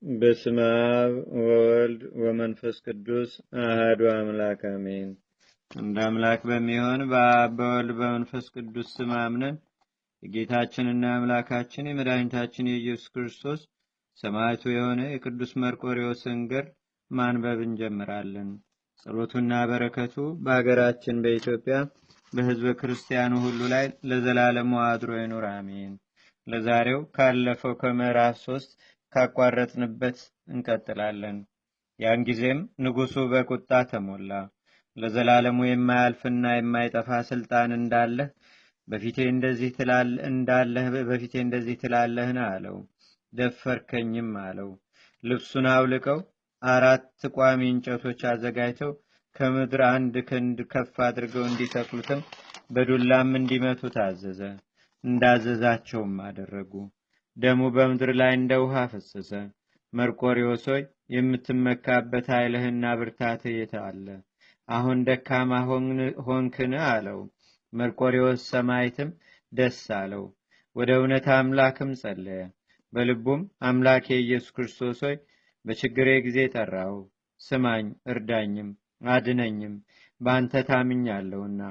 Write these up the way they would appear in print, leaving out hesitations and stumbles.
በስመ አብ ወወልድ ወመንፈስ ቅዱስ አሐዱ አምላክ አሜን። እንደ አምላክ በሚሆን በአብ በወልድ በመንፈስ ቅዱስ ስም አምነን የጌታችንና የአምላካችን የመድኃኒታችን የኢየሱስ ክርስቶስ ሰማዕቱ የሆነ የቅዱስ መርቆሬዎስን ገድል ማንበብ እንጀምራለን። ጸሎቱና በረከቱ በአገራችን በኢትዮጵያ በሕዝበ ክርስቲያኑ ሁሉ ላይ ለዘላለሙ አድሮ ይኑር አሜን። ለዛሬው ካለፈው ከምዕራፍ 3 ካቋረጥንበት እንቀጥላለን። ያን ጊዜም ንጉሡ በቁጣ ተሞላ። ለዘላለሙ የማያልፍና የማይጠፋ ስልጣን እንዳለህ በፊቴ እንደዚህ ትላለህን አለው። ደፈርከኝም አለው። ልብሱን አውልቀው 4 ቋሚ እንጨቶች አዘጋጅተው ከምድር 1 ክንድ ከፍ አድርገው እንዲተክሉትም በዱላም እንዲመቱ ታዘዘ። እንዳዘዛቸውም አደረጉ። ደሙ በምድር ላይ እንደ ውሃ ፈሰሰ። መርቆሬዎስ ሆይ የምትመካበት ኃይልህና ብርታትህ የት አለ? አሁን ደካማ ሆንክን አለው። መርቆሬዎስ ሰማዕትም ደስ አለው። ወደ እውነት አምላክም ጸለየ። በልቡም አምላኬ ኢየሱስ ክርስቶስ ሆይ በችግሬ ጊዜ ጠራሁ፣ ስማኝ፣ እርዳኝም፣ አድነኝም፣ በአንተ ታምኛለሁና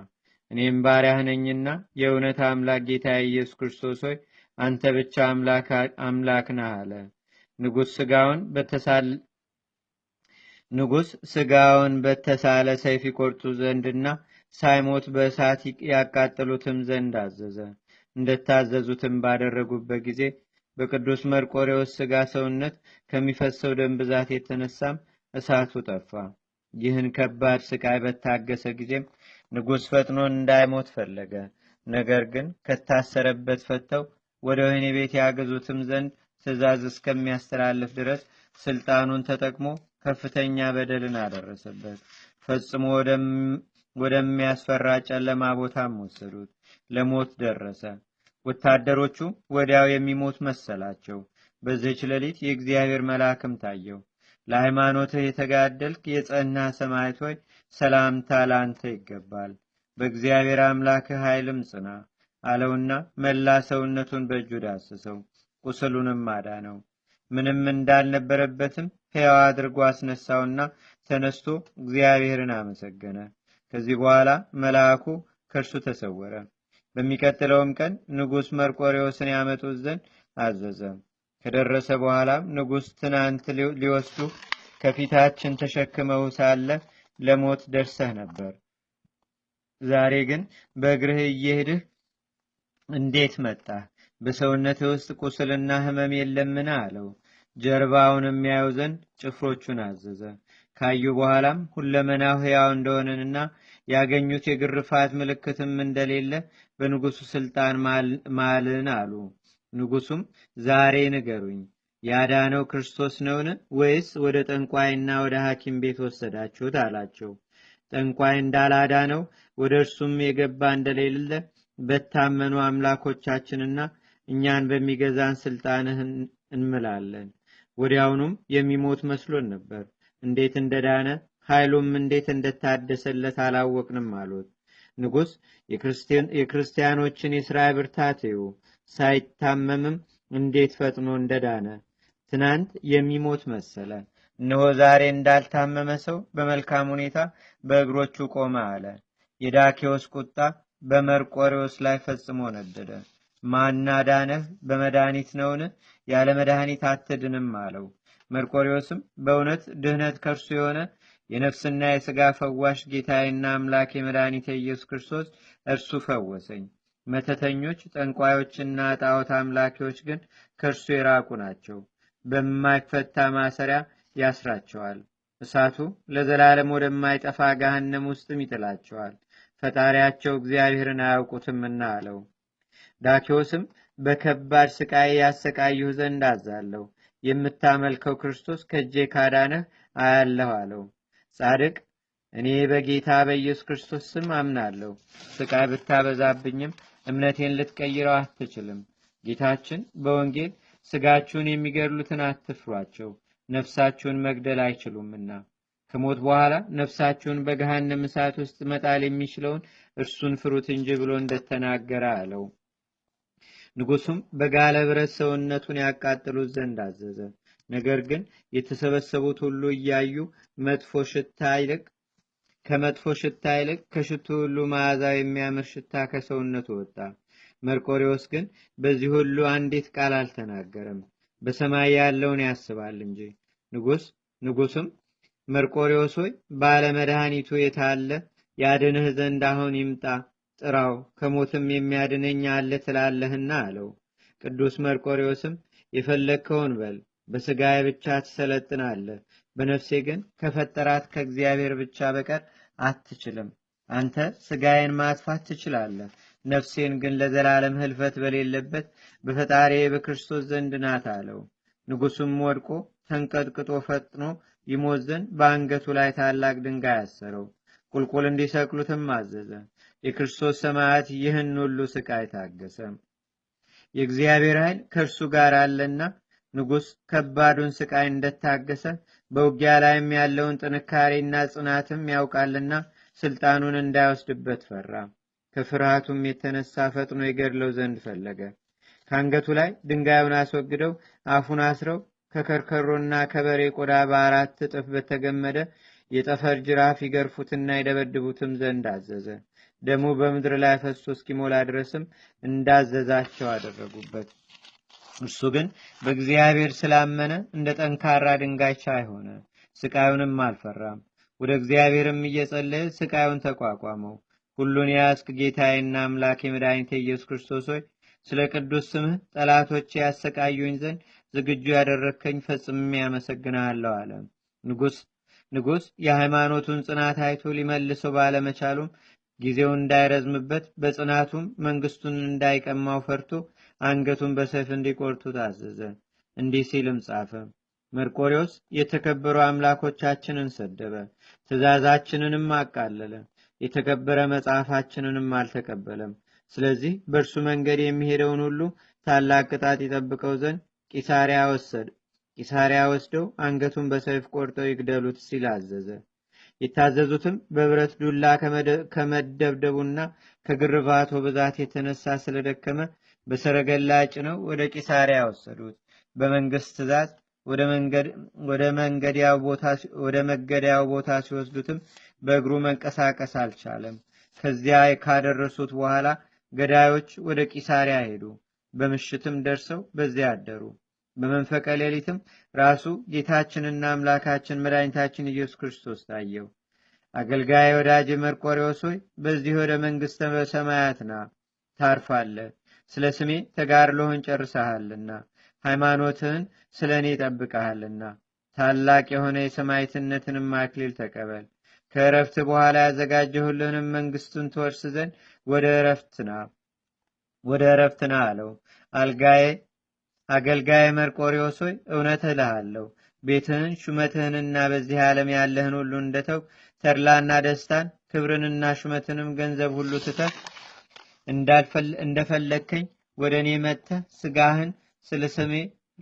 እኔም ባሪያህ ነኝና የእውነት አምላክ ጌታ ኢየሱስ ክርስቶስ ሆይ አንተ ብቻ አምላክ ነህ አለ። ንጉሥ ስጋውን በተሳለ ሰይፍ ይቆርጡ ዘንድና ሳይሞት በእሳት ያቃጥሉትም ዘንድ አዘዘ። እንደታዘዙትም ባደረጉበት ጊዜ በቅዱስ መርቆሬዎስ ስጋ ሰውነት ከሚፈሰው ደም ብዛት የተነሳም እሳቱ ጠፋ። ይህን ከባድ ስቃይ በታገሰ ጊዜም ንጉሥ ፈጥኖ እንዳይሞት ፈለገ። ነገር ግን ከታሰረበት ፈተው ወደ ወህኒ ቤት ያገዙትም ዘንድ ትእዛዝ እስከሚያስተላልፍ ድረስ ስልጣኑን ተጠቅሞ ከፍተኛ በደልን አደረሰበት። ፈጽሞ ወደሚያስፈራ ጨለማ ቦታም ወሰዱት። ለሞት ደረሰ። ወታደሮቹ ወዲያው የሚሞት መሰላቸው። በዚህች ሌሊት የእግዚአብሔር መልአክም ታየው። ለሃይማኖትህ የተጋደልክ የጸና ሰማዕት ሆይ ሰላምታ ላንተ ይገባል። በእግዚአብሔር አምላክህ ኃይልም ጽና አለውና መላ ሰውነቱን በእጁ ዳሰሰው። ቁስሉንም አዳነው። ምንም እንዳልነበረበትም ሕያው አድርጎ አስነሳውና ተነስቶ እግዚአብሔርን አመሰገነ። ከዚህ በኋላ መልአኩ ከእርሱ ተሰወረ። በሚቀጥለውም ቀን ንጉሥ መርቆሬዎስን ያመጡት ዘንድ አዘዘ። ከደረሰ በኋላም ንጉሥ ትናንት ሊወስዱ ከፊታችን ተሸክመው ሳለ ለሞት ደርሰህ ነበር። ዛሬ ግን በእግርህ እየሄድህ እንዴት መጣህ? በሰውነትህ ውስጥ ቁስልና ሕመም የለምን? አለው። ጀርባውንም ያዩ ዘንድ ጭፍሮቹን አዘዘ። ካዩ በኋላም ሁለመናው ሕያው እንደሆነንና ያገኙት የግርፋት ምልክትም እንደሌለ በንጉሡ ስልጣን ማልን አሉ። ንጉሡም ዛሬ ንገሩኝ፣ ያዳነው ክርስቶስ ነውን? ወይስ ወደ ጠንቋይና ወደ ሐኪም ቤት ወሰዳችሁት? አላቸው። ጠንቋይ እንዳላዳነው ወደ እርሱም የገባ እንደሌለ በታመኑ አምላኮቻችንና እኛን በሚገዛን ስልጣንህ እንምላለን። ወዲያውኑም የሚሞት መስሎን ነበር። እንዴት እንደዳነ ኃይሉም እንዴት እንደታደሰለት አላወቅንም አሉት። ንጉሥ የክርስቲያኖችን የሥራ ብርታት እዩ፣ ሳይታመምም እንዴት ፈጥኖ እንደዳነ። ትናንት የሚሞት መሰለ፣ እነሆ ዛሬ እንዳልታመመ ሰው በመልካም ሁኔታ በእግሮቹ ቆመ አለ። የዳኬዎስ ቁጣ በመርቆሬዎስ ላይ ፈጽሞ ነደደ። ማን አዳነህ? በመድኃኒት ነውን? ያለ መድኃኒት አትድንም አለው። መርቆሬዎስም በእውነት ድህነት ከእርሱ የሆነ የነፍስና የሥጋ ፈዋሽ ጌታዬና አምላክ የመድኃኒቴ ኢየሱስ ክርስቶስ እርሱ ፈወሰኝ። መተተኞች፣ ጠንቋዮችና ጣዖት አምላኪዎች ግን ከእርሱ የራቁ ናቸው። በማይፈታ ማሰሪያ ያስራቸዋል። እሳቱ ለዘላለም ወደማይጠፋ ገሃነም ውስጥም ይጥላቸዋል። ፈጣሪያቸው እግዚአብሔርን አያውቁትምና አለው። ዳኬዎስም በከባድ ስቃይ ያሰቃዩህ ዘንድ አዛለሁ። የምታመልከው ክርስቶስ ከእጄ ካዳነህ አያለሁ አለው። ጻድቅ እኔ በጌታ በኢየሱስ ክርስቶስ ስም አምናለሁ። ስቃይ ብታበዛብኝም እምነቴን ልትቀይረው አትችልም። ጌታችን በወንጌል ስጋችሁን የሚገድሉትን አትፍሯቸው፣ ነፍሳችሁን መግደል አይችሉምና ከሞት በኋላ ነፍሳችሁን በገሃነም እሳት ውስጥ መጣል የሚችለውን እርሱን ፍሩት እንጂ ብሎ እንደተናገረ አለው። ንጉሡም በጋለ ብረት ሰውነቱን ያቃጥሉት ዘንድ አዘዘ። ነገር ግን የተሰበሰቡት ሁሉ እያዩ ከመጥፎ ሽታ ይልቅ ከሽቱ ሁሉ መዓዛው የሚያምር ሽታ ከሰውነቱ ወጣ። መርቆሬዎስ ግን በዚህ ሁሉ አንዲት ቃል አልተናገረም፣ በሰማይ ያለውን ያስባል እንጂ። ንጉስም መርቆሬዎስ ሆይ ባለመድኃኒቱ የታለ? ያድንህ ዘንድ አሁን ይምጣ፣ ጥራው፣ ከሞትም የሚያድነኝ አለ ትላለህና አለው። ቅዱስ መርቆሬዎስም የፈለግከውን በል፣ በሥጋዬ ብቻ ትሰለጥናለህ፣ በነፍሴ ግን ከፈጠራት ከእግዚአብሔር ብቻ በቀር አትችልም። አንተ ሥጋዬን ማጥፋት ትችላለህ፣ ነፍሴን ግን ለዘላለም ህልፈት በሌለበት በፈጣሪ በክርስቶስ ዘንድ ናት አለው። ንጉሱም ወድቆ ተንቀጥቅጦ ፈጥኖ ይሞት ዘንድ በአንገቱ ላይ ታላቅ ድንጋይ አሰረው። ቁልቁል እንዲሰቅሉትም አዘዘ። የክርስቶስ ሰማዕት ይህን ሁሉ ስቃይ ታገሰ። የእግዚአብሔር ኃይል ከእርሱ ጋር አለና ንጉሥ ከባዱን ስቃይ እንደታገሰ በውጊያ ላይም ያለውን ጥንካሬና ጽናትም ያውቃልና ስልጣኑን እንዳይወስድበት ፈራ። ከፍርሃቱም የተነሳ ፈጥኖ ይገድለው ዘንድ ፈለገ። ከአንገቱ ላይ ድንጋዩን አስወግደው አፉን አስረው ከከርከሮና ከበሬ ቆዳ በአራት እጥፍ በተገመደ የጠፈር ጅራፍ ይገርፉትና ይደበድቡትም ዘንድ አዘዘ። ደሙ በምድር ላይ ፈሶ እስኪሞላ ድረስም እንዳዘዛቸው አደረጉበት። እርሱ ግን በእግዚአብሔር ስላመነ እንደ ጠንካራ ድንጋይ ቻይ ሆነ፣ ስቃዩንም አልፈራም። ወደ እግዚአብሔርም እየጸለየ ስቃዩን ተቋቋመው። ሁሉን የያዝክ ጌታዬና አምላኬ መድኃኒቴ ኢየሱስ ክርስቶስ ሆይ ስለ ቅዱስ ስምህ ጠላቶቼ ያሰቃዩኝ ዘንድ ዝግጁ ያደረግከኝ ፈጽሜ ያመሰግናለሁ አለ። ንጉሥ የሃይማኖቱን ጽናት አይቶ ሊመልሰው ባለመቻሉም ጊዜው እንዳይረዝምበት በጽናቱም መንግስቱን እንዳይቀማው ፈርቶ አንገቱን በሰይፍ እንዲቆርጡ ታዘዘ። እንዲህ ሲልም ጻፈ። መርቆሬዎስ የተከበሩ አምላኮቻችንን ሰደበ፣ ትእዛዛችንንም አቃለለ፣ የተከበረ መጽሐፋችንንም አልተቀበለም። ስለዚህ በእርሱ መንገድ የሚሄደውን ሁሉ ታላቅ ቅጣት ይጠብቀው ዘንድ ቂሳሪያ ወስደው አንገቱን በሰይፍ ቆርጠው ይግደሉት ሲል አዘዘ። የታዘዙትም በብረት ዱላ ከመደብደቡና ከግርፋቱ ብዛት የተነሳ ስለደከመ በሰረገላ ጭነው ወደ ቂሳሪያ ወሰዱት። በመንግስት ትእዛዝ ወደ መገደያው ቦታ ሲወስዱትም በእግሩ መንቀሳቀስ አልቻለም። ከዚያ ካደረሱት በኋላ ገዳዮች ወደ ቂሳሪያ ሄዱ። በምሽትም ደርሰው በዚያ አደሩ። በመንፈቀ ሌሊትም ራሱ ጌታችንና አምላካችን መድኃኒታችን ኢየሱስ ክርስቶስ ታየው። አገልጋይ ወዳጅ መርቆሬዎስ ሆይ በዚህ ወደ መንግሥተ ሰማያት ና፣ ታርፋለህ። ስለ ስሜ ተጋድሎህን ጨርሰሃልና ሃይማኖትህን ስለ እኔ ጠብቀሃልና ታላቅ የሆነ የሰማዕትነትንም አክሊል ተቀበል። ከእረፍት በኋላ ያዘጋጀሁልህንም መንግስቱን ትወርስ ዘንድ ወደ እረፍት ና አለው። አገልጋይ መርቆሬዎስ ሆይ እውነት እልሃለሁ፣ ቤትህን ሹመትህንና በዚህ ዓለም ያለህን ሁሉ እንደተው ተድላና ደስታን ክብርንና ሹመትንም ገንዘብ ሁሉ ትተህ እንደፈለግከኝ ወደ እኔ መጥተህ ስጋህን ስለ ስሜ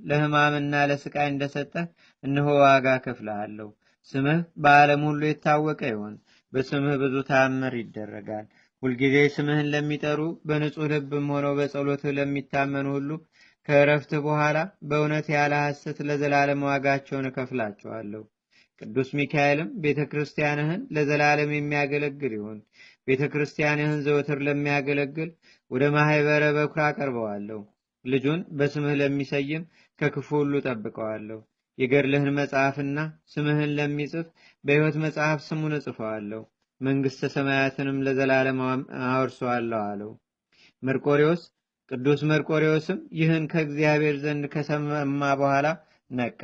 ለሕማምና ለስቃይ እንደሰጠህ እነሆ ዋጋ ከፍልሃለሁ። ስምህ በዓለም ሁሉ የታወቀ ይሆን። በስምህ ብዙ ተአምር ይደረጋል። ሁልጊዜ ስምህን ለሚጠሩ በንጹሕ ልብም ሆነው በጸሎትህ ለሚታመኑ ሁሉ ከእረፍት በኋላ በእውነት ያለ ሐሰት ለዘላለም ዋጋቸውን እከፍላቸዋለሁ። ቅዱስ ሚካኤልም ቤተ ክርስቲያንህን ለዘላለም የሚያገለግል ይሁን። ቤተ ክርስቲያንህን ዘወትር ለሚያገለግል ወደ ማኅበረ በኩር አቀርበዋለሁ። ልጁን በስምህ ለሚሰይም ከክፉ ሁሉ ጠብቀዋለሁ። የገድልህን መጽሐፍና ስምህን ለሚጽፍ በሕይወት መጽሐፍ ስሙን እጽፈዋለሁ። መንግሥተ ሰማያትንም ለዘላለም አወርሰዋለሁ አለው። ቅዱስ መርቆሬዎስም ይህን ከእግዚአብሔር ዘንድ ከሰማ በኋላ ነቃ፣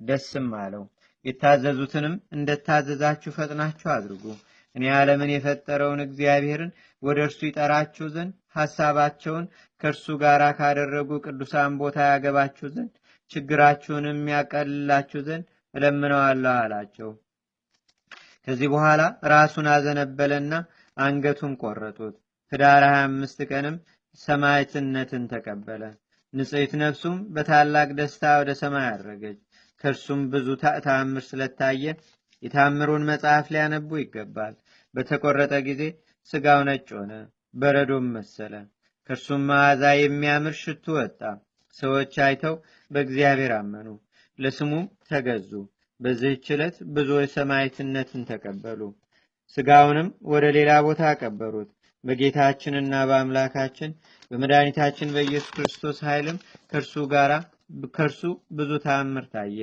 ደስም አለው። የታዘዙትንም እንደታዘዛችሁ ፈጥናችሁ አድርጉ። እኔ ዓለምን የፈጠረውን እግዚአብሔርን ወደ እርሱ ይጠራችሁ ዘንድ ሐሳባቸውን ከእርሱ ጋር ካደረጉ ቅዱሳን ቦታ ያገባችሁ ዘንድ ችግራችሁንም ያቀልላችሁ ዘንድ እለምነዋለሁ አላቸው። ከዚህ በኋላ ራሱን አዘነበለና አንገቱን ቆረጡት። ኅዳር 25 ቀንም ሰማዕትነትን ተቀበለ። ንጽሕት ነፍሱም በታላቅ ደስታ ወደ ሰማይ አረገች። ከእርሱም ብዙ ተአምር ስለታየ የታምሩን መጽሐፍ ሊያነቡ ይገባል። በተቆረጠ ጊዜ ስጋው ነጭ ሆነ፣ በረዶም መሰለ። ከእርሱም መዓዛ የሚያምር ሽቱ ወጣ። ሰዎች አይተው በእግዚአብሔር አመኑ። ለስሙም ተገዙ። በዚህች ዕለት ብዙዎች ሰማዕትነትን ተቀበሉ። ሥጋውንም ወደ ሌላ ቦታ አቀበሩት። በጌታችንና በአምላካችን በመድኃኒታችን በኢየሱስ ክርስቶስ ኃይልም ከእርሱ ብዙ ተአምር ታየ።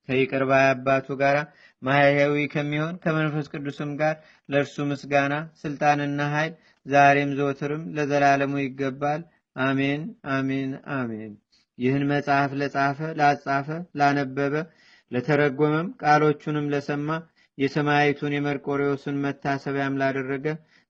ከይቅር ባይ አባቱ ጋር ማህያዊ ከሚሆን ከመንፈስ ቅዱስም ጋር ለእርሱ ምስጋና ስልጣንና ኃይል ዛሬም ዘወትርም ለዘላለሙ ይገባል። አሜን አሜን አሜን። ይህን መጽሐፍ ለጻፈ፣ ላጻፈ፣ ላነበበ፣ ለተረጎመም ቃሎቹንም ለሰማ የሰማዕቱን የመርቆሬዎስን መታሰቢያም ላደረገ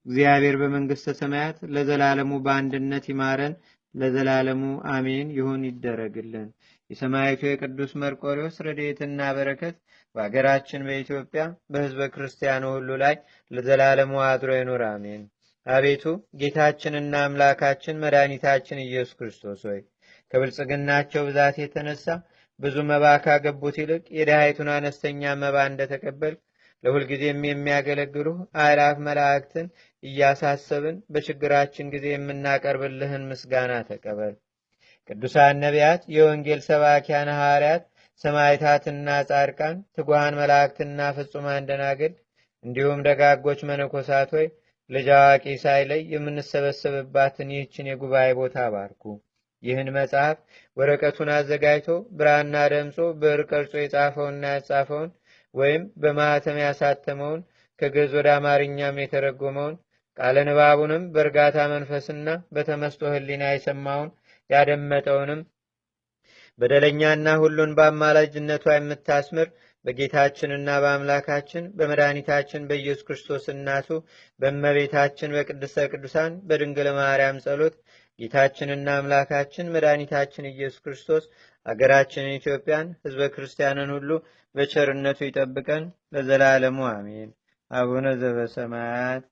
እግዚአብሔር በመንግሥተ ሰማያት ለዘላለሙ በአንድነት ይማረን፣ ለዘላለሙ አሜን ይሁን ይደረግልን። የሰማዕቱ የቅዱስ መርቆሬዎስ ረድኤትና በረከት በአገራችን በኢትዮጵያ በሕዝበ ክርስቲያኑ ሁሉ ላይ ለዘላለሙ አድሮ ይኑር፣ አሜን። አቤቱ ጌታችንና አምላካችን መድኃኒታችን ኢየሱስ ክርስቶስ ሆይ ከብልጽግናቸው ብዛት የተነሳ ብዙ መባ ካገቡት ይልቅ የድሃይቱን አነስተኛ መባ እንደተቀበል ለሁልጊዜም የሚያገለግሉ አእላፍ መላእክትን እያሳሰብን በችግራችን ጊዜ የምናቀርብልህን ምስጋና ተቀበል። ቅዱሳን ነቢያት፣ የወንጌል ሰባኪያን ሐዋርያት፣ ሰማዕታትና ጻድቃን፣ ትጉሃን መላእክትና ፍጹማን ደናግል እንዲሁም ደጋጎች መነኮሳት ሆይ ልጅ አዋቂ ሳይለይ የምንሰበሰብባትን ይህችን የጉባኤ ቦታ ባርኩ። ይህን መጽሐፍ ወረቀቱን አዘጋጅቶ ብራና ደምጾ ብዕር ቀርጾ የጻፈውንና ያጻፈውን ወይም በማኅተም ያሳተመውን ከግዕዝ ወደ አማርኛም የተረጎመውን ቃለ ንባቡንም በእርጋታ መንፈስና በተመስጦ ሕሊና የሰማውን ያደመጠውንም በደለኛና ሁሉን በአማላጅነቷ የምታስምር በጌታችንና በአምላካችን በመድኃኒታችን በኢየሱስ ክርስቶስ እናቱ በእመቤታችን በቅድስተ ቅዱሳን በድንግል ማርያም ጸሎት ጌታችንና አምላካችን መድኃኒታችን ኢየሱስ ክርስቶስ አገራችንን ኢትዮጵያን ሕዝበ ክርስቲያንን ሁሉ በቸርነቱ ይጠብቀን ለዘላለሙ አሜን። አቡነ ዘበሰማያት